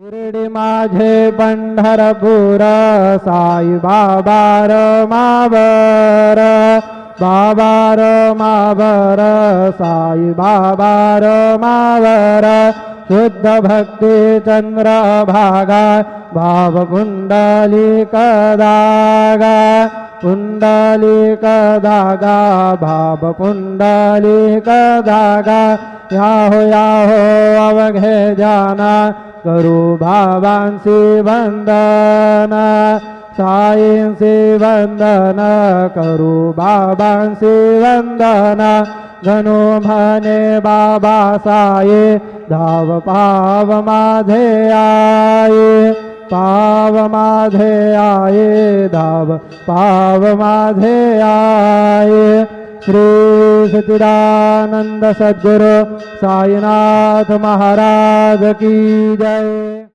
शिर्डी माझे पंढरपूर साई बाबा रमावर बाबा रमावर साई बाबा रमावर शुद्ध भक्ती चंद्र भागा भाव पुंडलिक दागा पुंडलिक दागा भाव पुंडलिक दागा याहो अवघे जाना करू भावांसी वंदन साईंसी वंदन करू बाबांसी वंदन गणू म्हणे बाबा साई धाव पाव माझे आई पाव माझे आई धाव पाव माझे आई श्री सच्चिदानंद सद्गुरु साईनाथ महाराज की जय।